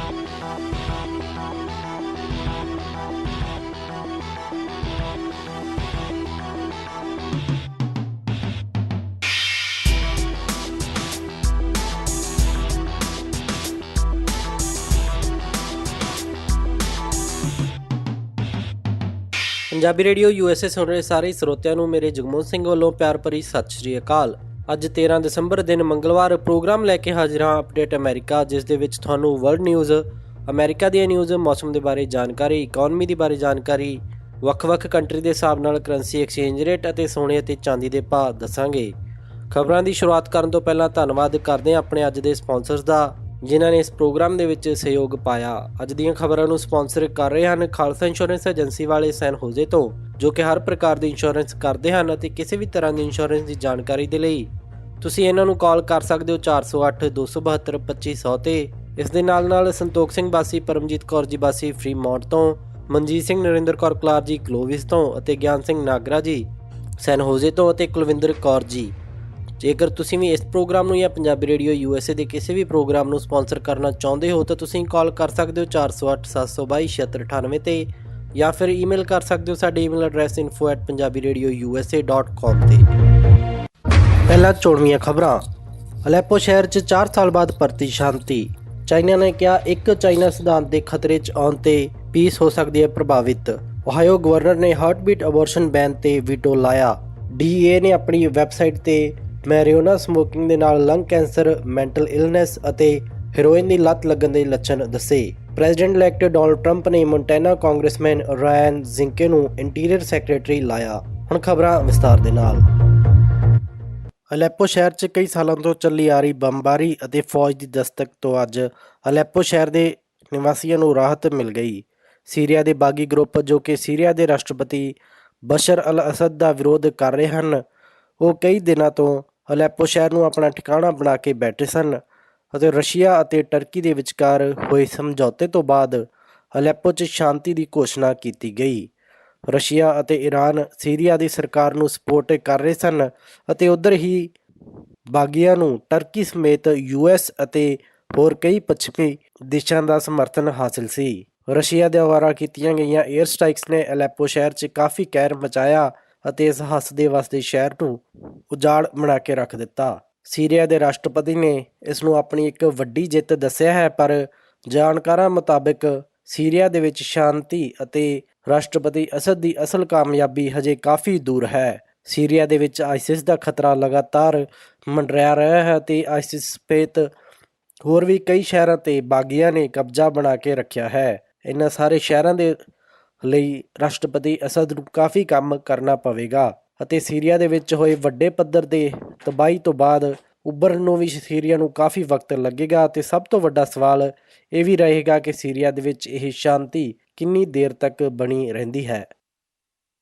Punjabi radio USA ਸੁਣ ਰਹੇ ਸਾਰੇ ਸਰੋਤਿਆਂ ਨੂੰ ਮੇਰੇ ਜਗਮੋਹਨ ਸਿੰਘ ਵੱਲੋਂ ਪਿਆਰ ਭਰੀ ਸਤਿ ਸ਼੍ਰੀ ਅਕਾਲ। ਅੱਜ 13 ਦਸੰਬਰ ਦਿਨ ਮੰਗਲਵਾਰ ਪ੍ਰੋਗਰਾਮ ਲੈ ਕੇ ਹਾਜ਼ਰ ਹਾਂ ਅਪਡੇਟ ਅਮਰੀਕਾ, ਜਿਸ ਦੇ ਵਿੱਚ ਤੁਹਾਨੂੰ ਵਰਲਡ ਨਿਊਜ਼, ਅਮਰੀਕਾ ਦੀਆਂ ਨਿਊਜ਼, ਮੌਸਮ ਦੇ ਬਾਰੇ ਜਾਣਕਾਰੀ, ਇਕਨੋਮੀ ਦੇ ਬਾਰੇ ਜਾਣਕਾਰੀ, ਵੱਖ-ਵੱਖ ਕੰਟਰੀ ਦੇ ਹਿਸਾਬ ਨਾਲ ਕਰੰਸੀ ਐਕਸਚੇਂਜ ਰੇਟ ਅਤੇ ਸੋਨੇ ਅਤੇ ਚਾਂਦੀ ਦੇ ਭਾਅ ਦੱਸਾਂਗੇ। ਖਬਰਾਂ ਦੀ ਸ਼ੁਰੂਆਤ ਕਰਨ ਤੋਂ ਪਹਿਲਾਂ ਧੰਨਵਾਦ ਕਰਦੇ ਹਾਂ ਆਪਣੇ ਅੱਜ ਦੇ ਸਪਾਂਸਰਸ ਦਾ, ਜਿਨ੍ਹਾਂ ਨੇ ਇਸ ਪ੍ਰੋਗਰਾਮ ਦੇ ਵਿੱਚ ਸਹਿਯੋਗ ਪਾਇਆ। ਅੱਜ ਦੀਆਂ ਖਬਰਾਂ ਨੂੰ ਸਪਾਂਸਰ ਕਰ ਰਹੇ ਹਨ ਖਾਲਸਾ ਇੰਸ਼ੋਰੈਂਸ ਏਜੰਸੀ ਵਾਲੇ ਸੈਨ ਹੋਜ਼ੇ ਤੋਂ, ਜੋ ਕਿ ਹਰ ਪ੍ਰਕਾਰ ਦੀ ਇੰਸ਼ੋਰੈਂਸ ਕਰਦੇ ਹਨ ਅਤੇ ਕਿਸੇ ਵੀ ਤਰ੍ਹਾਂ ਦੀ ਇੰਸ਼ੋਰੈਂਸ ਦੀ ਜਾਣਕਾਰੀ ਦੇ ਲਈ ਤੁਸੀਂ ਇਹਨਾਂ ਨੂੰ ਕਾਲ ਕਰ ਸਕਦੇ ਹੋ 408 272 2500 ਤੇ। ਇਸ ਦੇ ਨਾਲ ਸੰਤੋਖ ਸਿੰਘ ਬਾਸੀ, ਪਰਮਜੀਤ ਕੌਰ ਜੀ ਬਾਸੀ ਫਰੀਮੌਂਟ ਤੋਂ, ਮਨਜੀਤ ਸਿੰਘ ਨਰਿੰਦਰ ਕੌਰ ਕਲਾਰ ਜੀ ਕਲੋਵਿਸ ਤੋਂ ਅਤੇ ਗਿਆਨ ਸਿੰਘ ਨਾਗਰਾ ਜੀ ਸੈਨ ਹੋਜ਼ੇ ਤੋਂ ਅਤੇ ਕੁਲਵਿੰਦਰ ਕੌਰ ਜੀ। ਜੇਕਰ ਤੁਸੀਂ ਵੀ ਇਸ ਪ੍ਰੋਗਰਾਮ ਨੂੰ ਜਾਂ ਪੰਜਾਬੀ ਰੇਡੀਓ USA ਦੇ ਕਿਸੇ ਵੀ ਪ੍ਰੋਗਰਾਮ ਨੂੰ ਸਪਾਂਸਰ ਕਰਨਾ ਚਾਹੁੰਦੇ ਹੋ ਤਾਂ ਤੁਸੀਂ ਕਾਲ ਕਰ ਸਕਦੇ ਹੋ 408 722 7698 ਤੇ, ਜਾਂ ਫਿਰ ਈਮੇਲ ਕਰ ਸਕਦੇ ਹੋ ਸਾਡੇ ਈਮੇਲ ਐਡਰੈਸ info@punjabiradiousa.com ਤੇ। ਪਹਿਲਾਂ ਚੋਣਵੀਆਂ ਖਬਰਾਂ। ਅਲੈਪੋ ਸ਼ਹਿਰ 'ਚ 4 ਸਾਲ ਬਾਅਦ ਪਰਤੀ ਸ਼ਾਂਤੀ। ਚਾਈਨਾ ਨੇ ਕਿਹਾ ਇੱਕ ਚਾਈਨਾ ਸਿਧਾਂਤ ਦੇ ਖਤਰੇ 'ਚ ਆਉਣ ਤੇ ਪੀਸ ਹੋ ਸਕਦੀ ਹੈ ਪ੍ਰਭਾਵਿਤ। ਓਹਾਇਓ ਗਵਰਨਰ ਨੇ ਹਾਰਟਬੀਟ ਅਬੋਰਸ਼ਨ ਬੈਨ ਤੇ ਵੀਟੋ ਲਾਇਆ। DEA ਨੇ ਆਪਣੀ ਵੈਬਸਾਈਟ ਤੇ ਮੈਰੀਜੁਆਨਾ ਸਮੋਕਿੰਗ ਦੇ ਨਾਲ ਲੰਗ ਕੈਂਸਰ, ਮੈਂਟਲ ਇਲਨੈਸ ਅਤੇ ਹੈਰੋਇਨ ਦੀ ਲੱਤ ਲੱਗਣ ਦੇ ਲੱਛਣ ਦੱਸੇ। ਪ੍ਰੈਜ਼ੀਡੈਂਟ ਇਲੈਕਟ ਡੋਨਾਲਡ ਟਰੰਪ ਨੇ ਮੋਂਟਾਨਾ ਕਾਂਗਰਸਮੈਨ ਰਾਇਨ ਜ਼ਿੰਕੇ ਨੂੰ ਇੰਟੀਰੀਅਰ ਸੈਕਟਰੀ ਲਾਇਆ। ਹੁਣ ਖਬਰਾਂ ਵਿਸਤਾਰ ਦੇ ਨਾਲ। ਅਲੈਪੋ ਸ਼ਹਿਰ 'ਚ ਕਈ ਸਾਲਾਂ ਤੋਂ ਚੱਲੀ ਆ ਰਹੀ ਬੰਬਾਰੀ ਅਤੇ ਫੌਜ ਦੀ ਦਸਤਕ ਤੋਂ ਅੱਜ ਅਲੈਪੋ ਸ਼ਹਿਰ ਦੇ ਨਿਵਾਸੀਆਂ ਨੂੰ ਰਾਹਤ ਮਿਲ ਗਈ। ਸੀਰੀਆ ਦੇ ਬਾਗੀ ਗਰੁੱਪ, ਜੋ ਕਿ ਸੀਰੀਆ ਦੇ ਰਾਸ਼ਟਰਪਤੀ ਬਸ਼ਰ ਅਲ ਅਸਦ ਦਾ ਵਿਰੋਧ ਕਰ ਰਹੇ ਹਨ, ਉਹ ਕਈ ਦਿਨਾਂ ਤੋਂ ਅਲੈਪੋ ਸ਼ਹਿਰ ਨੂੰ ਆਪਣਾ ਠਿਕਾਣਾ ਬਣਾ ਕੇ ਬੈਠੇ ਸਨ ਅਤੇ ਰਸ਼ੀਆ ਅਤੇ ਟਰਕੀ ਦੇ ਵਿਚਕਾਰ ਹੋਏ ਸਮਝੌਤੇ ਤੋਂ ਬਾਅਦ ਅਲੈਪੋ 'ਚ ਸ਼ਾਂਤੀ ਦੀ ਘੋਸ਼ਣਾ ਕੀਤੀ ਗਈ। ਰਸ਼ੀਆ ਅਤੇ ਈਰਾਨ ਸੀਰੀਆ ਦੀ ਸਰਕਾਰ ਨੂੰ ਸਪੋਰਟ ਕਰ ਰਹੇ ਸਨ ਅਤੇ ਉੱਧਰ ਹੀ ਬਾਗੀਆਂ ਨੂੰ ਟਰਕੀ ਸਮੇਤ US ਅਤੇ ਹੋਰ ਕਈ ਪੱਛਮੀ ਦੇਸ਼ਾਂ ਦਾ ਸਮਰਥਨ ਹਾਸਿਲ ਸੀ। ਰਸ਼ੀਆ ਦੁਆਰਾ ਕੀਤੀਆਂ ਗਈਆਂ ਏਅਰ ਸਟ੍ਰਾਈਕਸ ਨੇ ਅਲੈਪੋ ਸ਼ਹਿਰ 'ਚ ਕਾਫੀ ਕਹਿਰ ਮਚਾਇਆ ਅਤੇ ਇਸ ਹੱਸਦੇ ਵਸਦੇ ਸ਼ਹਿਰ ਨੂੰ ਉਜਾੜ ਬਣਾ ਕੇ ਰੱਖ ਦਿੱਤਾ। ਸੀਰੀਆ ਦੇ ਰਾਸ਼ਟਰਪਤੀ ਨੇ ਇਸ ਨੂੰ ਆਪਣੀ ਇੱਕ ਵੱਡੀ ਜਿੱਤ ਦੱਸਿਆ ਹੈ, ਪਰ ਜਾਣਕਾਰਾਂ ਮੁਤਾਬਕ ਸੀਰੀਆ ਦੇ ਵਿੱਚ ਸ਼ਾਂਤੀ ਅਤੇ ਰਾਸ਼ਟਰਪਤੀ ਅਸਦ ਦੀ ਅਸਲ ਕਾਮਯਾਬੀ ਹਜੇ ਕਾਫੀ ਦੂਰ ਹੈ। ਸੀਰੀਆ ਦੇ ਵਿੱਚ ਆਈਸਿਸ ਦਾ ਖਤਰਾ ਲਗਾਤਾਰ ਮੰਡਰਾ ਰਿਹਾ ਹੈ ਅਤੇ ਆਈਸਿਸ ਸਮੇਤ ਹੋਰ ਵੀ ਕਈ ਸ਼ਹਿਰਾਂ ਤੇ ਬਾਗੀਆਂ ਨੇ ਕਬਜ਼ਾ ਬਣਾ ਕੇ ਰੱਖਿਆ ਹੈ। ਇਹਨਾਂ ਸਾਰੇ ਸ਼ਹਿਰਾਂ ਦੇ ਲਈ ਰਾਸ਼ਟਰਪਤੀ ਅਸਦ ਨੂੰ ਕਾਫੀ ਕੰਮ ਕਰਨਾ ਪਵੇਗਾ ਅਤੇ ਸੀਰੀਆ ਦੇ ਵਿੱਚ ਹੋਏ ਵੱਡੇ ਪੱਧਰ ਦੇ ਤਬਾਹੀ ਤੋਂ ਬਾਅਦ ਉੱਭਰਨ ਨੂੰ ਵੀ ਸੀਰੀਆ ਨੂੰ ਕਾਫੀ ਵਕਤ ਲੱਗੇਗਾ ਅਤੇ ਸਭ ਤੋਂ ਵੱਡਾ ਸਵਾਲ ਇਹ ਵੀ ਰਹੇਗਾ ਕਿ ਸੀਰੀਆ ਦੇ ਵਿੱਚ ਇਹ ਸ਼ਾਂਤੀ ਕਿੰਨੀ ਦੇਰ ਤੱਕ ਬਣੀ ਰਹਿੰਦੀ ਹੈ।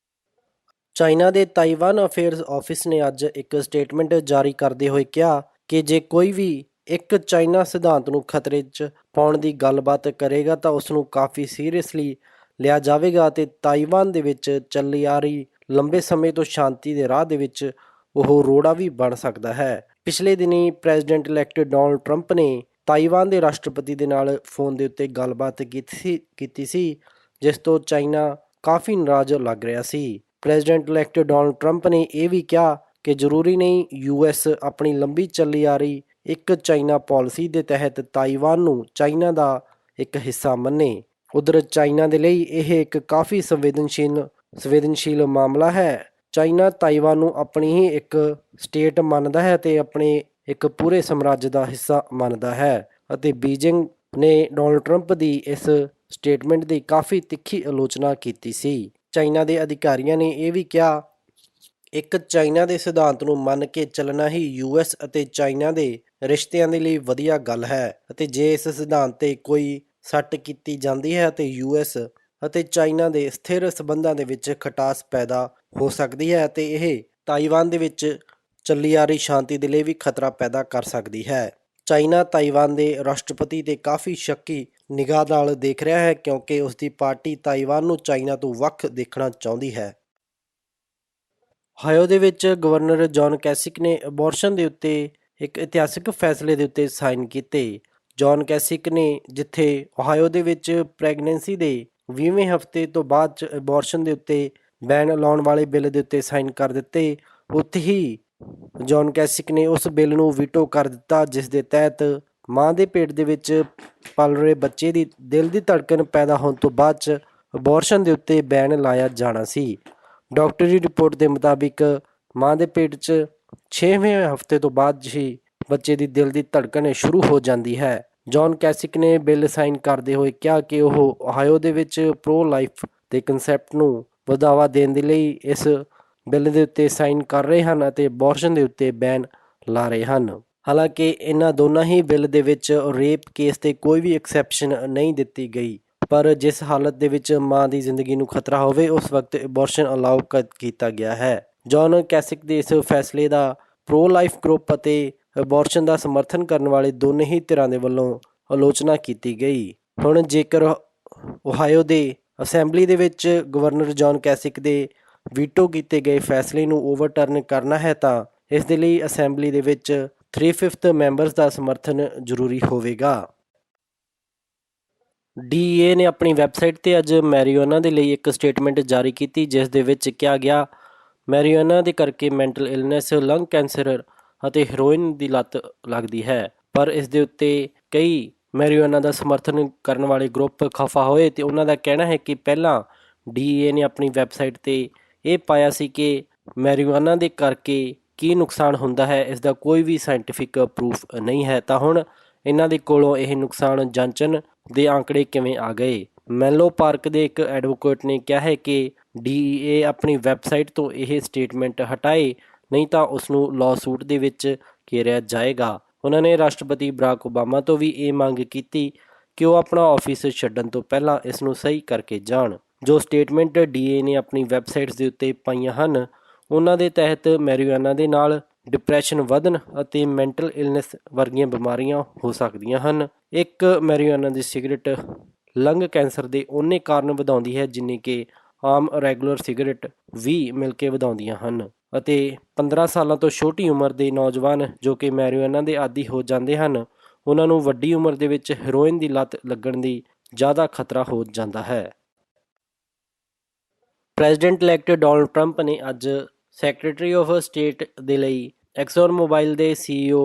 ਚਾਈਨਾ ਦੇ ਤਾਈਵਾਨ ਅਫੇਅਰਸ ਆਫਿਸ ਨੇ ਅੱਜ ਇੱਕ ਸਟੇਟਮੈਂਟ ਜਾਰੀ ਕਰਦੇ ਹੋਏ ਕਿਹਾ ਕਿ ਜੇ ਕੋਈ ਵੀ ਇੱਕ ਚਾਈਨਾ ਸਿਧਾਂਤ ਨੂੰ ਖਤਰੇ 'ਚ ਪਾਉਣ ਦੀ ਗੱਲਬਾਤ ਕਰੇਗਾ ਤਾਂ ਉਸ ਨੂੰ ਕਾਫੀ ਸੀਰੀਅਸਲੀ ਲਿਆ ਜਾਵੇਗਾ ਅਤੇ ਤਾਈਵਾਨ ਦੇ ਵਿੱਚ ਚੱਲੀ ਆ ਰਹੀ ਲੰਬੇ ਸਮੇਂ ਤੋਂ ਸ਼ਾਂਤੀ ਦੇ ਰਾਹ ਦੇ ਵਿੱਚ ਉਹ ਰੋੜਾ ਵੀ ਬਣ ਸਕਦਾ ਹੈ। ਪਿਛਲੇ ਦਿਨੀ ਪ੍ਰੈਜ਼ੀਡੈਂਟ ਇਲੈਕਟ ਡੋਨਾਲਡ ਟਰੰਪ ਨੇ ਤਾਈਵਾਨ ਦੇ ਰਾਸ਼ਟਰਪਤੀ ਦੇ ਨਾਲ ਫੋਨ ਦੇ ਉੱਤੇ ਗੱਲਬਾਤ ਕੀਤੀ ਸੀ, ਜਿਸ ਤੋਂ ਚਾਈਨਾ ਕਾਫੀ ਨਾਰਾਜ਼ ਲੱਗ ਰਿਹਾ ਸੀ। ਪ੍ਰੈਜ਼ੀਡੈਂਟ ਇਲੈਕਟ ਡੋਨਾਲਡ ਟਰੰਪ ਨੇ ਇਹ ਵੀ ਕਿਹਾ ਕਿ ਜ਼ਰੂਰੀ ਨਹੀਂ US ਆਪਣੀ ਲੰਬੀ ਚੱਲੀ ਆ ਰਹੀ ਇੱਕ ਚਾਈਨਾ ਪਾਲਿਸੀ ਦੇ ਤਹਿਤ ਤਾਈਵਾਨ ਨੂੰ ਚਾਈਨਾ ਦਾ ਇੱਕ ਹਿੱਸਾ ਮੰਨੇ। ਉਧਰ ਚਾਈਨਾ ਦੇ ਲਈ ਇਹ ਇੱਕ ਕਾਫੀ ਸੰਵੇਦਨਸ਼ੀਲ ਮਾਮਲਾ ਹੈ। ਚਾਈਨਾ ਤਾਈਵਾਨ ਨੂੰ ਆਪਣੀ ਹੀ ਇੱਕ ਸਟੇਟ ਮੰਨਦਾ ਹੈ ਅਤੇ ਆਪਣੇ ਇੱਕ ਪੂਰੇ ਸਾਮਰਾਜ ਦਾ ਹਿੱਸਾ ਮੰਨਦਾ ਹੈ ਅਤੇ ਬੀਜਿੰਗ ਨੇ ਡੋਨਾਲਡ ਟਰੰਪ ਦੀ ਇਸ ਸਟੇਟਮੈਂਟ ਦੀ ਕਾਫੀ ਤਿੱਖੀ ਆਲੋਚਨਾ ਕੀਤੀ ਸੀ। ਚਾਈਨਾ ਦੇ ਅਧਿਕਾਰੀਆਂ ਨੇ ਇਹ ਵੀ ਕਿਹਾ, ਇੱਕ ਚਾਈਨਾ ਦੇ ਸਿਧਾਂਤ ਨੂੰ ਮੰਨ ਕੇ ਚੱਲਣਾ ਹੀ US ਅਤੇ ਚਾਈਨਾ ਦੇ ਰਿਸ਼ਤਿਆਂ ਦੇ ਲਈ ਵਧੀਆ ਗੱਲ ਹੈ ਅਤੇ ਜੇ ਇਸ ਸਿਧਾਂਤ 'ਤੇ ਕੋਈ ਸੱਟ ਕੀਤੀ ਜਾਂਦੀ ਹੈ ਅਤੇ US ਅਤੇ ਚਾਈਨਾ ਦੇ ਸਥਿਰ ਸਬੰਧਾਂ ਦੇ ਵਿੱਚ ਖਟਾਸ ਪੈਦਾ ਹੋ ਸਕਦੀ ਹੈ ਅਤੇ ਇਹ ਤਾਈਵਾਨ ਦੇ ਵਿੱਚ ਚੱਲੀ ਆ ਰਹੀ ਸ਼ਾਂਤੀ ਦੇ ਲਈ ਵੀ ਖਤਰਾ ਪੈਦਾ ਕਰ ਸਕਦੀ ਹੈ। ਚਾਈਨਾ ਤਾਈਵਾਨ ਦੇ ਰਾਸ਼ਟਰਪਤੀ 'ਤੇ ਕਾਫੀ ਸ਼ੱਕੀ ਨਿਗਾਹ ਨਾਲ ਦੇਖ ਰਿਹਾ ਹੈ ਕਿਉਂਕਿ ਉਸ ਦੀ ਪਾਰਟੀ ਤਾਈਵਾਨ ਨੂੰ ਚਾਈਨਾ ਤੋਂ ਵੱਖ ਦੇਖਣਾ ਚਾਹੁੰਦੀ ਹੈ। ਓਹਾਇਓ ਦੇ ਵਿੱਚ ਗਵਰਨਰ ਜੌਨ ਕੈਸਿਕ ਨੇ ਅਬੋਰਸ਼ਨ ਦੇ ਉੱਤੇ ਇੱਕ ਇਤਿਹਾਸਕ ਫੈਸਲੇ ਦੇ ਉੱਤੇ ਸਾਈਨ ਕੀਤੇ। ਜੌਨ ਕੈਸਿਕ ਨੇ ਜਿੱਥੇ ਓਹਾਇਓ ਦੇ ਵਿੱਚ ਪ੍ਰੈਗਨੈਂਸੀ ਦੇ 20ਵੇਂ ਹਫ਼ਤੇ ਤੋਂ ਬਾਅਦ 'ਚ ਅਬੋਰਸ਼ਨ ਦੇ ਉੱਤੇ ਬੈਨ ਲਾਉਣ ਵਾਲੇ ਬਿੱਲ ਦੇ ਉੱਤੇ ਸਾਈਨ ਕਰ ਦਿੱਤੇ, ਉੱਥੇ ਹੀ ਜੌਨ ਕੈਸਿਕ ਨੇ ਉਸ ਬਿੱਲ ਨੂੰ ਵੀਟੋ ਕਰ ਦਿੱਤਾ ਜਿਸ ਦੇ ਤਹਿਤ ਮਾਂ ਦੇ ਪੇਟ ਦੇ ਵਿੱਚ ਪਲ ਰਹੇ ਬੱਚੇ ਦੀ ਦਿਲ ਦੀ ਧੜਕਣ ਪੈਦਾ ਹੋਣ ਤੋਂ ਬਾਅਦ 'ਚ ਅਬੋਰਸ਼ਨ ਦੇ ਉੱਤੇ ਬੈਨ ਲਾਇਆ ਜਾਣਾ ਸੀ। ਡਾਕਟਰੀ ਰਿਪੋਰਟ ਦੇ ਮੁਤਾਬਿਕ ਮਾਂ ਦੇ ਪੇਟ 'ਚ 6ਵੇਂ ਹਫ਼ਤੇ ਤੋਂ ਬਾਅਦ ਹੀ ਬੱਚੇ ਦੀ ਦਿਲ ਦੀ ਧੜਕਣ ਸ਼ੁਰੂ ਹੋ ਜਾਂਦੀ ਹੈ। ਜੌਨ ਕੈਸਿਕ ਨੇ ਬਿੱਲ ਸਾਈਨ ਕਰਦੇ ਹੋਏ ਕਿਹਾ ਕਿ ਉਹ ਓਹਾਇਓ ਦੇ ਵਿੱਚ ਪ੍ਰੋ ਲਾਈਫ ਦੇ ਕਨਸੈਪਟ ਨੂੰ ਵਧਾਵਾ ਦੇਣ ਦੇ ਲਈ ਇਸ ਬਿੱਲ ਦੇ ਉੱਤੇ ਸਾਈਨ ਕਰ ਰਹੇ ਹਨ ਅਤੇ ਅਬੋਰਸ਼ਨ ਦੇ ਉੱਤੇ ਬੈਨ ਲਾ ਰਹੇ ਹਨ। ਹਾਲਾਂਕਿ ਇਹਨਾਂ ਦੋਨਾਂ ਹੀ ਬਿੱਲ ਦੇ ਵਿੱਚ ਰੇਪ ਕੇਸ 'ਤੇ ਕੋਈ ਵੀ ਐਕਸੈਪਸ਼ਨ ਨਹੀਂ ਦਿੱਤੀ ਗਈ, ਪਰ ਜਿਸ ਹਾਲਤ ਦੇ ਵਿੱਚ ਮਾਂ ਦੀ ਜ਼ਿੰਦਗੀ ਨੂੰ ਖਤਰਾ ਹੋਵੇ ਉਸ ਵਕਤ ਅਬੋਰਸ਼ਨ ਅਲਾਉ ਕੀਤਾ ਗਿਆ ਹੈ। ਜੌਨ ਕੈਸਿਕ ਦੇ ਇਸ ਫੈਸਲੇ ਦਾ ਪ੍ਰੋ ਲਾਈਫ ਗਰੁੱਪ ਅਤੇ ਅਬੋਰਸ਼ਨ ਦਾ ਸਮਰਥਨ ਕਰਨ ਵਾਲੇ ਦੋਨੇ ਹੀ ਧਿਰਾਂ ਦੇ ਵੱਲੋਂ ਆਲੋਚਨਾ ਕੀਤੀ ਗਈ। ਹੁਣ ਜੇਕਰ ਓਹਾਇਓ ਦੇ ਅਸੈਂਬਲੀ ਦੇ ਵਿੱਚ ਗਵਰਨਰ ਜੌਨ ਕੈਸਿਕ ਦੇ ਵੀਟੋ ਕੀਤੇ ਗਏ ਫੈਸਲੇ ਨੂੰ ਓਵਰਟਰਨ ਕਰਨਾ ਹੈ ਤਾਂ ਇਸ ਦੇ ਲਈ ਅਸੈਂਬਲੀ ਦੇ ਵਿੱਚ 3/5 ਮੈਂਬਰਸ ਦਾ ਸਮਰਥਨ ਜ਼ਰੂਰੀ ਹੋਵੇਗਾ। DEA ਨੇ ਆਪਣੀ ਵੈਬਸਾਈਟ 'ਤੇ ਅੱਜ ਮੈਰੀਜੁਆਨਾ ਦੇ ਲਈ ਇੱਕ ਸਟੇਟਮੈਂਟ ਜਾਰੀ ਕੀਤੀ ਜਿਸ ਦੇ ਵਿੱਚ ਕਿਹਾ ਗਿਆ, ਮੈਰੀਜੁਆਨਾ ਦੇ ਕਰਕੇ ਮੈਂਟਲ ਇਲਨੈਸ, ਲੰਗ ਕੈਂਸਰ ਅਤੇ ਹੈਰੋਇਨ ਦੀ ਲੱਤ ਲੱਗਦੀ ਹੈ। ਪਰ ਇਸ ਦੇ ਉੱਤੇ ਕਈ ਮੈਰੀਜੁਆਨਾ ਦਾ ਸਮਰਥਨ ਕਰਨ ਵਾਲੇ ਗਰੁੱਪ ਖਫਾ ਹੋਏ ਤੇ ਉਹਨਾਂ ਦਾ ਕਹਿਣਾ ਹੈ ਕਿ ਪਹਿਲਾਂ DEA ਨੇ ਆਪਣੀ ਵੈਬਸਾਈਟ 'ਤੇ ਇਹ ਪਾਇਆ ਸੀ ਕਿ ਮੈਰੀਜੁਆਨਾ ਦੇ ਕਰਕੇ ਕੀ ਨੁਕਸਾਨ ਹੁੰਦਾ ਹੈ, ਇਸ ਦਾ ਕੋਈ ਵੀ ਸਾਇੰਟੀਫਿਕ ਪ੍ਰੂਫ ਨਹੀਂ ਹੈ, ਤਾਂ ਹੁਣ ਇਹਨਾਂ ਦੇ ਕੋਲੋਂ ਇਹ ਨੁਕਸਾਨ ਜਾਂਚਣ ਦੇ ਆંકੜੇ ਕਿਵੇਂ ਆ ਗਏ। ਮੈਨਲੋ ਪਾਰਕ ਦੇ ਇੱਕ ਐਡਵੋਕੇਟ ਨੇ ਕਿਹਾ ਹੈ ਕਿ DEA ਆਪਣੀ ਵੈਬਸਾਈਟ ਤੋਂ ਇਹ ਸਟੇਟਮੈਂਟ ਹਟਾਏ, ਨਹੀਂ ਤਾਂ ਉਸ ਨੂੰ ਲਾਅਸੂਟ ਦੇ ਵਿੱਚ ਘੇਰਿਆ ਜਾਏਗਾ। ਉਹਨਾਂ ਨੇ ਰਾਸ਼ਟਰਪਤੀ ਬਰਾਕ ਓਬਾਮਾ ਤੋਂ ਵੀ ਇਹ ਮੰਗ ਕੀਤੀ ਕਿ ਉਹ ਆਪਣਾ ਆਫਿਸ ਛੱਡਣ ਤੋਂ ਪਹਿਲਾਂ ਇਸ ਨੂੰ ਸਹੀ ਕਰਕੇ ਜਾਣ। ਜੋ ਸਟੇਟਮੈਂਟ DEA ਨੇ ਆਪਣੀ ਵੈਬਸਾਈਟਸ ਦੇ ਉੱਤੇ ਪਾਈਆਂ ਹਨ ਉਹਨਾਂ ਦੇ ਤਹਿਤ ਮੈਰੀਜੁਆਨਾ ਦੇ ਨਾਲ ਡਿਪਰੈਸ਼ਨ ਵਧਣ ਅਤੇ ਮੈਂਟਲ ਇਲਨੈਸ ਵਰਗੀਆਂ ਬਿਮਾਰੀਆਂ ਹੋ ਸਕਦੀਆਂ ਹਨ। ਇੱਕ ਮੈਰੀਜੁਆਨਾ ਦੀ ਸਿਗਰਟ ਲੰਗ ਕੈਂਸਰ ਦੇ ਓਨੇ ਕਾਰਨ ਵਧਾਉਂਦੀ ਹੈ ਜਿੰਨੇ ਕਿ ਆਮ ਰੈਗੂਲਰ ਸਿਗਰਟ ਵੀ ਮਿਲ ਕੇ ਵਧਾਉਂਦੀਆਂ ਹਨ ਅਤੇ 15 ਸਾਲਾਂ ਤੋਂ ਛੋਟੀ ਉਮਰ ਦੇ ਨੌਜਵਾਨ ਜੋ ਕਿ ਮੈਰੀਜੁਆਨਾ ਦੇ ਆਦੀ ਹੋ ਜਾਂਦੇ ਹਨ ਉਹਨਾਂ ਨੂੰ ਵੱਡੀ ਉਮਰ ਦੇ ਵਿੱਚ ਹੈਰੋਇਨ ਦੀ ਲੱਤ ਲੱਗਣ ਦੀ ਜ਼ਿਆਦਾ ਖਤਰਾ ਹੋ ਜਾਂਦਾ ਹੈ। ਪ੍ਰੈਜ਼ੀਡੈਂਟ ਇਲੈਕਟ ਡੋਨਲਡ ਟਰੰਪ ਨੇ ਅੱਜ ਸੈਕਟਰੀ ਆਫ ਸਟੇਟ ਦੇ ਲਈ ਐਕਸਨ ਮੋਬਾਈਲ ਦੇ CEO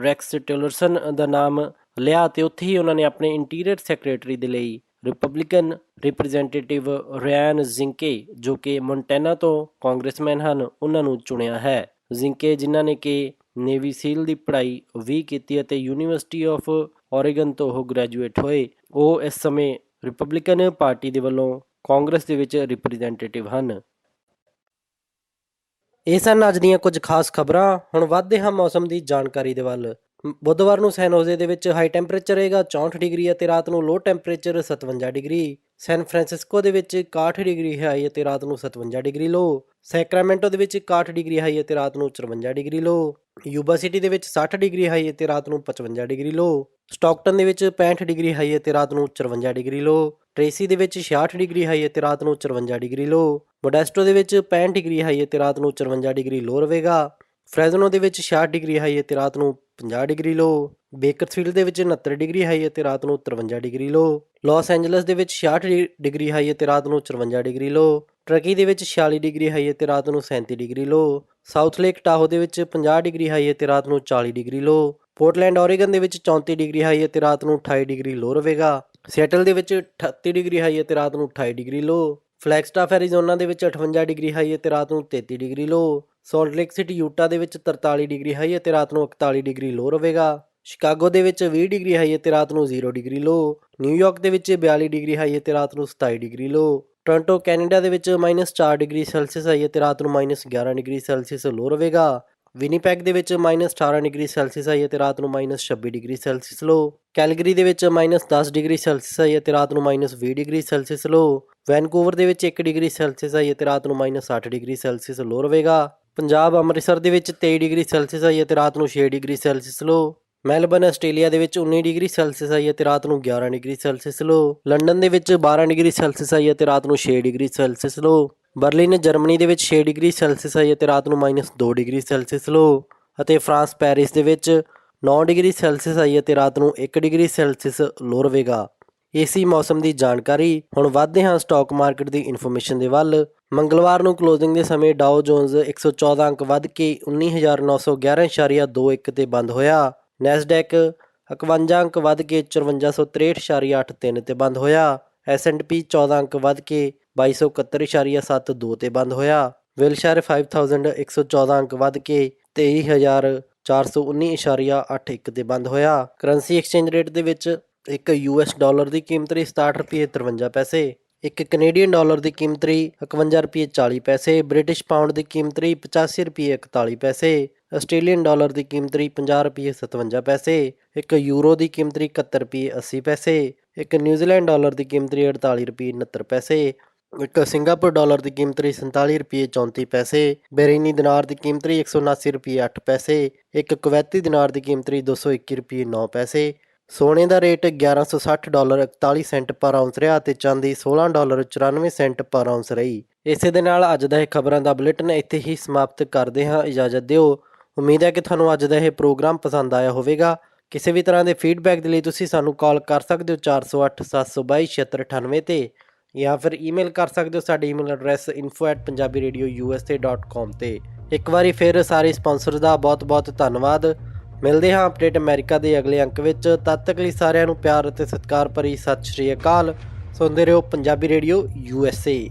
ਰੈਕਸ ਟਿਲਰਸਨ ਦਾ ਨਾਮ ਲਿਆ ਅਤੇ ਉੱਥੇ ਹੀ ਉਹਨਾਂ ਨੇ ਆਪਣੇ ਇੰਟੀਰੀਅਰ ਸੈਕਟਰੀ ਦੇ ਲਈ ਰਿਪਬਲਿਕਨ ਰਿਪਰੈਜ਼ੈਂਟੇਟਿਵ ਰਿਆਨ ਜ਼ਿੰਕੇ ਜੋ ਕਿ ਮੋਂਟੈਨਾ ਤੋਂ ਕਾਂਗਰਸਮੈਨ ਹਨ ਉਹਨਾਂ ਨੂੰ ਚੁਣਿਆ ਹੈ। ਜ਼ਿੰਕੇ ਜਿਨ੍ਹਾਂ ਨੇ ਕਿ ਨੇਵੀ ਸੀਲ ਦੀ ਪੜ੍ਹਾਈ ਵੀ ਕੀਤੀ ਅਤੇ ਯੂਨੀਵਰਸਿਟੀ ਆਫ ਓਰੇਗਨ ਤੋਂ ਉਹ ਗ੍ਰੈਜੂਏਟ ਹੋਏ, ਉਹ ਇਸ ਸਮੇਂ ਰਿਪਬਲਿਕਨ ਪਾਰਟੀ ਦੇ ਵੱਲੋਂ ਕਾਂਗਰਸ ਦੇ ਵਿੱਚ ਰਿਪਰੈਜ਼ੈਂਟੇਟਿਵ ਹਨ। ਇਹ ਸਨ ਅੱਜ ਦੀਆਂ ਕੁਝ ਖਾਸ ਖਬਰਾਂ। ਹੁਣ ਵੱਧਦੇ ਹਾਂ ਮੌਸਮ ਦੀ ਜਾਣਕਾਰੀ ਦੇ ਵੱਲ। ਬੁੱਧਵਾਰ ਨੂੰ ਸੈਨ ਹੋਜ਼ੇ ਦੇ ਵਿੱਚ ਹਾਈ ਟੈਂਪਰੇਚਰ ਰਹੇਗਾ 64 ਡਿਗਰੀ ਅਤੇ ਰਾਤ ਨੂੰ ਲੋ ਟੈਂਪਰੇਚਰ 57 ਡਿਗਰੀ। ਸੈਨ ਫਰਾਂਸਿਸਕੋ ਦੇ ਵਿੱਚ 61 ਡਿਗਰੀ ਹਾਈ ਅਤੇ ਰਾਤ ਨੂੰ 57 ਡਿਗਰੀ ਲੋ। ਸੈਕਰਾਮੈਂਟੋ ਦੇ ਵਿੱਚ 61 ਡਿਗਰੀ ਹਾਈ ਅਤੇ ਰਾਤ ਨੂੰ 54 ਡਿਗਰੀ ਲੋ। ਯੂਬਾ ਸਿਟੀ ਦੇ ਵਿੱਚ 60 ਡਿਗਰੀ ਹਾਈ ਅਤੇ ਰਾਤ ਨੂੰ 55 ਡਿਗਰੀ ਲੋ। ਸਟਾਕਟਨ ਦੇ ਵਿੱਚ 65 ਡਿਗਰੀ ਹਾਈ ਅਤੇ ਰਾਤ ਨੂੰ 54 ਡਿਗਰੀ ਲੋ। ਟ੍ਰੇਸੀ ਦੇ ਵਿੱਚ 66 ਡਿਗਰੀ ਹਾਈ ਅਤੇ ਰਾਤ ਨੂੰ 54 ਡਿਗਰੀ ਲੋ। ਮੋਡੈਸਟੋ ਦੇ ਵਿੱਚ 65 ਡਿਗਰੀ ਹਾਈ ਅਤੇ ਰਾਤ ਨੂੰ 54 ਡਿਗਰੀ ਲੋ ਰਹੇਗਾ। ਫਰੈਜ਼ਨੋ ਦੇ ਵਿੱਚ 66 ਡਿਗਰੀ ਹਾਈ ਅਤੇ ਰਾਤ ਨੂੰ 50 ਡਿਗਰੀ ਲੋ। ਬੇਕਰਸਫੀਲਡ ਦੇ ਵਿੱਚ 69 ਡਿਗਰੀ ਹਾਈ ਅਤੇ ਰਾਤ ਨੂੰ 53 ਡਿਗਰੀ ਲੋ। ਲਾਸ ਐਂਜਲਸ ਦੇ ਵਿੱਚ 66 ਡਿਗਰੀ ਹਾਈ ਅਤੇ ਰਾਤ ਨੂੰ 54 ਡਿਗਰੀ ਲੋ। ਟਰਕੀ ਦੇ ਵਿੱਚ 46 ਡਿਗਰੀ ਹਾਈ ਅਤੇ ਰਾਤ ਨੂੰ 37 ਡਿਗਰੀ ਲੋ। ਸਾਊਥ ਲੇਕ ਟਾਹੋ ਦੇ ਵਿੱਚ 50 ਡਿਗਰੀ ਹਾਈ ਅਤੇ ਰਾਤ ਨੂੰ 40 ਡਿਗਰੀ ਲੋ। ਪੋਰਟਲੈਂਡ ਓਰੇਗਨ ਦੇ ਵਿੱਚ 34 ਡਿਗਰੀ ਹਾਈ ਅਤੇ ਰਾਤ ਨੂੰ 28 ਡਿਗਰੀ ਲੋ ਰਹੇਗਾ। ਸੀਐਟਲ ਦੇ ਵਿੱਚ 38 ਡਿਗਰੀ ਹਾਈ ਅਤੇ ਰਾਤ ਨੂੰ 28 ਡਿਗਰੀ ਲੋ। ਫਲੈਗਸਟਾਫ ਐਰੀਜ਼ੋਨਾ ਦੇ ਵਿੱਚ 58 ਡਿਗਰੀ ਹਾਈ ਅਤੇ ਰਾਤ ਨੂੰ 33 ਡਿਗਰੀ ਲੋ। ਸਾਲਟ ਲੇਕ ਸਿਟੀ ਯੂਟਾ ਦੇ ਵਿੱਚ 43 ਡਿਗਰੀ ਹਾਈ ਅਤੇ ਰਾਤ ਨੂੰ 41 ਡਿਗਰੀ ਲੋ ਰਹੇਗਾ। ਸ਼ਿਕਾਗੋ ਦੇ ਵਿੱਚ 20 ਡਿਗਰੀ ਹਾਈ ਅਤੇ ਰਾਤ ਨੂੰ 0 ਡਿਗਰੀ ਲੋ। ਨਿਊਯਾਰਕ ਦੇ ਵਿੱਚ 42 ਡਿਗਰੀ ਹਾਈ ਅਤੇ ਰਾਤ ਨੂੰ 27 ਡਿਗਰੀ ਲੋ। ਟੋਰਾਂਟੋ ਕੈਨੇਡਾ ਦੇ ਵਿੱਚ -4 ਡਿਗਰੀ ਸੈਲਸੀਅਸ ਹਾਈ ਅਤੇ ਰਾਤ ਨੂੰ -11 ਡਿਗਰੀ ਸੈਲਸੀਅਸ ਲੋ ਰਹੇਗਾ। ਵਿਨੀਪੈਗ ਦੇ ਵਿੱਚ -18 ਡਿਗਰੀ ਸੈਲਸੀਅਸ ਹਾਈ ਅਤੇ ਰਾਤ ਨੂੰ -26 ਡਿਗਰੀ ਸੈਲਸੀਅਸ ਲੋ। ਕੈਲਗਰੀ ਦੇ ਵਿੱਚ -10 ਡਿਗਰੀ ਸੈਲਸੀਅਸ ਹਾਈ ਅਤੇ ਰਾਤ ਨੂੰ -20 ਡਿਗਰੀ ਸੈਲਸੀਅਸ ਲੋ। ਵੈਨਕੂਵਰ ਦੇ ਵਿੱਚ 1 ਡਿਗਰੀ ਸੈਲਸੀਅਸ ਹਾਈ ਅਤੇ ਰਾਤ ਨੂੰ -8 ਡਿਗਰੀ ਸੈਲਸੀਅਸ ਲੋ ਰਹੇਗਾ। ਪੰਜਾਬ ਅੰਮ੍ਰਿਤਸਰ ਦੇ ਵਿੱਚ 23 ਡਿਗਰੀ ਸੈਲਸੀਅਸ ਹਾਈ ਅਤੇ ਰਾਤ ਨੂੰ 6 ਡਿਗਰੀ ਸੈਲਸੀਅਸ ਲੋ। ਮੈਲਬਰਨ ਆਸਟ੍ਰੇਲੀਆ ਦੇ ਵਿੱਚ 19 ਡਿਗਰੀ ਸੈਲਸੀਅਸ ਹਾਈ ਅਤੇ ਰਾਤ ਨੂੰ 11 ਡਿਗਰੀ ਸੈਲਸੀਅਸ ਲੋ। ਲੰਡਨ ਦੇ ਵਿੱਚ 12 ਡਿਗਰੀ ਸੈਲਸੀਅਸ ਹਾਈ ਅਤੇ ਰਾਤ ਨੂੰ 6 ਡਿਗਰੀ ਸੈਲਸੀਅਸ ਲੋ। ਬਰਲਿਨ ਜਰਮਨੀ ਦੇ ਵਿੱਚ 6 ਡਿਗਰੀ ਸੈਲਸੀਅਸ ਹਾਈ ਅਤੇ ਰਾਤ ਨੂੰ -2 ਡਿਗਰੀ ਸੈਲਸੀਅਸ ਲੋ। ਅਤੇ ਫਰਾਂਸ ਪੈਰਿਸ ਦੇ ਵਿੱਚ 9 ਡਿਗਰੀ ਸੈਲਸੀਅਸ ਆਈ ਅਤੇ ਰਾਤ ਨੂੰ 1 ਡਿਗਰੀ ਸੈਲਸੀਅਸ ਲੋ ਰਹੇਗਾ। ਏਸੀ ਮੌਸਮ ਦੀ ਜਾਣਕਾਰੀ। ਹੁਣ ਵੱਧਦੇ ਹਾਂ ਸਟਾਕ ਮਾਰਕੀਟ ਦੀ ਇਨਫੋਰਮੇਸ਼ਨ ਦੇ ਵੱਲ। ਮੰਗਲਵਾਰ ਨੂੰ ਕਲੋਜ਼ਿੰਗ ਦੇ ਸਮੇਂ ਡਾਓ ਜੋਨਸ 114 ਅੰਕ ਵੱਧ ਕੇ 19,911.21 ਤੇ ਬੰਦ ਹੋਇਆ। ਨੈਸਡੈਕ 51 ਅੰਕ ਵੱਧ ਕੇ 5463.83 ਤੇ ਬੰਦ ਹੋਇਆ। S&P 14 ਅੰਕ ਵੱਧ ਕੇ 2271.72 ਤੇ ਬੰਦ ਹੋਇਆ। ਵਿਲਸ਼ਾਇਰ 5000 114 ਅੰਕ ਵੱਧ ਕੇ 23,419.81 ਤੇ ਬੰਦ ਹੋਇਆ। ਕਰੰਸੀ ਐਕਸਚੇਂਜ ਰੇਟ ਦੇ ਵਿੱਚ ਇੱਕ US ਡਾਲਰ ਦੀ ਕੀਮਤ ਰਹੀ 67 ਰੁਪਏ 53 ਪੈਸੇ। ਇੱਕ ਕੈਨੇਡੀਅਨ ਡਾਲਰ ਦੀ ਕੀਮਤ ਰਹੀ 51 ਰੁਪਏ 40 ਪੈਸੇ। ਬ੍ਰਿਟਿਸ਼ ਪਾਉਂਡ ਦੀ ਕੀਮਤ ਰਹੀ 85 ਰੁਪਏ 41 ਪੈਸੇ। ਆਸਟ੍ਰੇਲੀਅਨ ਡਾਲਰ ਦੀ ਕੀਮਤ ਰਹੀ 50 ਰੁਪਏ 57 ਪੈਸੇ। ਇੱਕ ਯੂਰੋ ਦੀ ਕੀਮਤ ਰਹੀ 71 ਰੁਪਏ 80 ਪੈਸੇ। ਇੱਕ ਨਿਊਜ਼ੀਲੈਂਡ ਡਾਲਰ ਦੀ ਕੀਮਤ ਰਹੀ 48 ਰੁਪਏ 69 ਪੈਸੇ। ਇੱਕ ਸਿੰਗਾਪੁਰ ਡਾਲਰ ਦੀ ਕੀਮਤ ਰਹੀ 47 ਰੁਪਏ 34 ਪੈਸੇ। ਬਹਿਰੀਨੀ ਦਿਨਾਰ ਦੀ ਕੀਮਤ ਰਹੀ 179 ਰੁਪਏ 8 ਪੈਸੇ। ਇੱਕ ਕੁਵੈਤੀ ਦਿਨਾਰ ਦੀ ਕੀਮਤ ਰਹੀ 221 ਰੁਪਏ 9 ਪੈਸੇ। ਸੋਨੇ ਦਾ ਰੇਟ $1160.41 ਪਰ ਆਉਂਸ ਰਿਹਾ ਅਤੇ ਚਾਂਦੀ $16.94 ਪਰ ਆਉਂਸ ਰਹੀ। ਇਸੇ ਦੇ ਨਾਲ ਅੱਜ ਦਾ ਇਹ ਖਬਰਾਂ ਦਾ ਬੁਲੇਟਿਨ ਇੱਥੇ ਹੀ ਸਮਾਪਤ ਕਰਦੇ ਹਾਂ। ਇਜਾਜ਼ਤ ਦਿਓ। ਉਮੀਦ ਹੈ ਕਿ ਤੁਹਾਨੂੰ ਅੱਜ ਦਾ ਇਹ ਪ੍ਰੋਗਰਾਮ ਪਸੰਦ ਆਇਆ ਹੋਵੇਗਾ। ਕਿਸੇ ਵੀ ਤਰ੍ਹਾਂ ਦੇ ਫੀਡਬੈਕ ਦੇ ਲਈ ਤੁਸੀਂ ਸਾਨੂੰ ਕਾਲ ਕਰ ਸਕਦੇ ਹੋ 408 722 7698 ਤੇ, ਜਾਂ ਫਿਰ ਈਮੇਲ ਕਰ ਸਕਦੇ ਹੋ। ਸਾਡੀ ਈਮੇਲ ਐਡਰੈਸ info@punjabiradiousa.com ਤੇ। ਇੱਕ ਵਾਰੀ ਫਿਰ ਸਾਰੇ ਸਪਾਂਸਰ ਦਾ ਬਹੁਤ ਬਹੁਤ ਧੰਨਵਾਦ। ਮਿਲਦੇ ਹਾਂ ਅਪਡੇਟ ਅਮਰੀਕਾ ਦੇ ਅਗਲੇ ਅੰਕ ਵਿੱਚ। ਤਦ ਤੱਕ ਲਈ ਸਾਰਿਆਂ ਨੂੰ ਪਿਆਰ ਅਤੇ ਸਤਿਕਾਰ ਭਰੀ ਸਤਿ ਸ਼੍ਰੀ ਅਕਾਲ। ਸੁਣਦੇ ਰਹੋ ਪੰਜਾਬੀ ਰੇਡੀਓ USA।